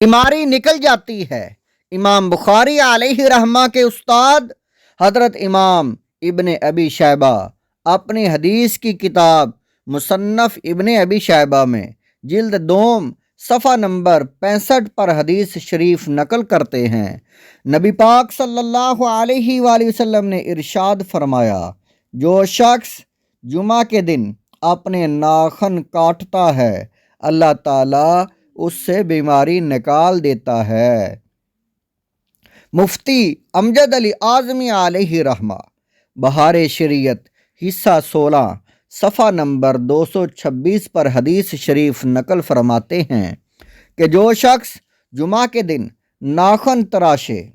بیماری نکل جاتی ہے۔ امام بخاری علیہ رحمہ کے استاد حضرت امام ابن ابی شیبہ اپنی حدیث کی کتاب مصنف ابن ابی شیبہ میں جلد دوم صفحہ نمبر 65 پر حدیث شریف نقل کرتے ہیں۔ نبی پاک صلی اللہ علیہ وآلہ وسلم نے ارشاد فرمایا، جو شخص جمعہ کے دن اپنے ناخن کاٹتا ہے اللہ تعالیٰ اس سے بیماری نکال دیتا ہے۔ مفتی امجد علی اعظمی علیہ رحمہ بہار شریعت حصہ 16 صفحہ نمبر 226 پر حدیث شریف نقل فرماتے ہیں کہ جو شخص جمعہ کے دن ناخن تراشے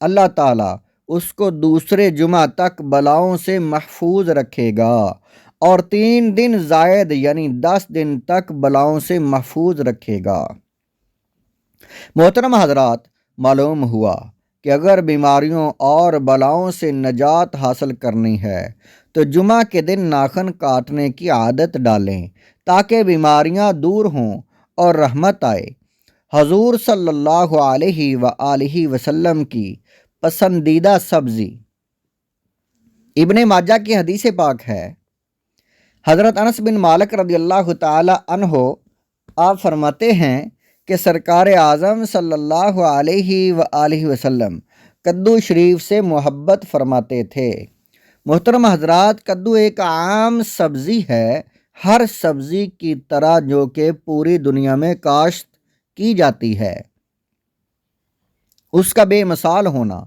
اللہ تعالیٰ اس کو دوسرے جمعہ تک بلاؤں سے محفوظ رکھے گا، اور 3 دن زائد یعنی 10 دن تک بلاؤں سے محفوظ رکھے گا۔ محترم حضرات، معلوم ہوا کہ اگر بیماریوں اور بلاؤں سے نجات حاصل کرنی ہے تو جمعہ کے دن ناخن کاٹنے کی عادت ڈالیں تاکہ بیماریاں دور ہوں اور رحمت آئے۔ حضور صلی اللہ علیہ وآلہ وسلم کی پسندیدہ سبزی۔ ابن ماجہ کی حدیث پاک ہے، حضرت انس بن مالک رضی اللہ تعالی عنہ آپ فرماتے ہیں کہ سرکار اعظم صلی اللہ علیہ وآلہ وسلم کدو شریف سے محبت فرماتے تھے۔ محترم حضرات، کدو ایک عام سبزی ہے، ہر سبزی کی طرح جو کہ پوری دنیا میں کاشت کی جاتی ہے۔ اس کا بے مثال ہونا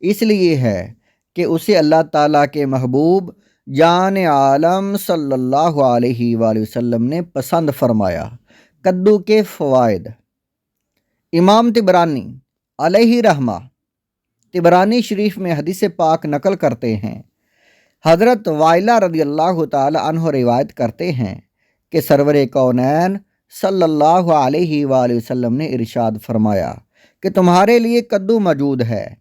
اس لیے ہے کہ اسے اللہ تعالیٰ کے محبوب جان عالم صلی اللہ علیہ وآلہ وسلم نے پسند فرمایا۔ کدو کے فوائد۔ امام طبرانی علیہ رحمہ طبرانی شریف میں حدیث پاک نقل کرتے ہیں، حضرت وائلہ رضی اللہ تعالی عنہ روایت کرتے ہیں کہ سرور کونین صلی اللہ علیہ وآلہ وسلم نے ارشاد فرمایا کہ تمہارے لیے کدو موجود ہے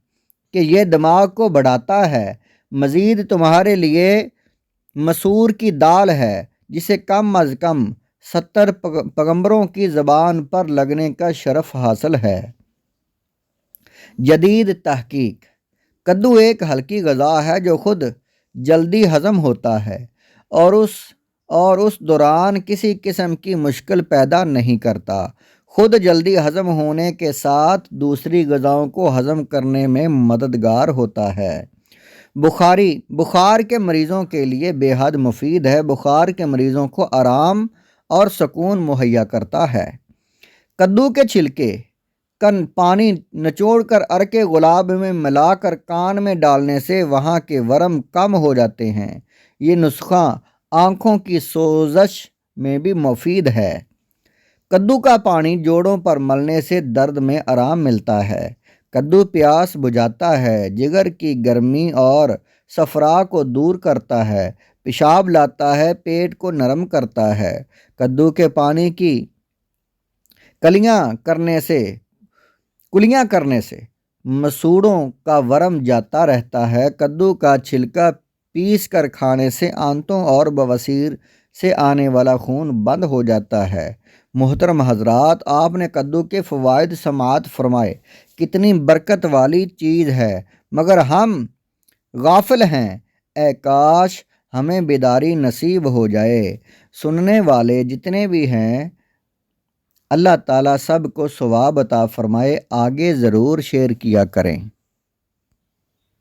کہ یہ دماغ کو بڑھاتا ہے، مزید تمہارے لیے مسور کی دال ہے جسے کم از کم 70 پیغمبروں کی زبان پر لگنے کا شرف حاصل ہے۔ جدید تحقیق۔ کدو ایک ہلکی غذا ہے جو خود جلدی ہضم ہوتا ہے اور اس دوران کسی قسم کی مشکل پیدا نہیں کرتا۔ خود جلدی ہضم ہونے کے ساتھ دوسری غذاؤں کو ہضم کرنے میں مددگار ہوتا ہے۔ بخار کے مریضوں کے لیے بے حد مفید ہے۔ بخار کے مریضوں کو آرام اور سکون مہیا کرتا ہے۔ کدو کے چھلکے پانی نچوڑ کر عرق گلاب میں ملا کر کان میں ڈالنے سے وہاں کے ورم کم ہو جاتے ہیں۔ یہ نسخہ آنکھوں کی سوزش میں بھی مفید ہے۔ کدو کا پانی جوڑوں پر ملنے سے درد میں آرام ملتا ہے۔ کدو پیاس بجھاتا ہے، جگر کی گرمی اور صفرا کو دور کرتا ہے، پیشاب لاتا ہے، پیٹ کو نرم کرتا ہے۔ کدو کے پانی کی کلیاں کرنے سے مسوڑوں کا ورم جاتا رہتا ہے۔ کدو کا چھلکا پیس کر کھانے سے آنتوں اور بواسیر سے آنے والا خون بند ہو جاتا ہے۔ محترم حضرات، آپ نے کدو کے فوائد سماعت فرمائے۔ کتنی برکت والی چیز ہے، مگر ہم غافل ہیں۔ اے کاش ہمیں بیداری نصیب ہو جائے۔ سننے والے جتنے بھی ہیں اللہ تعالیٰ سب کو ثواب عطا فرمائے۔ آگے ضرور شیئر کیا کریں۔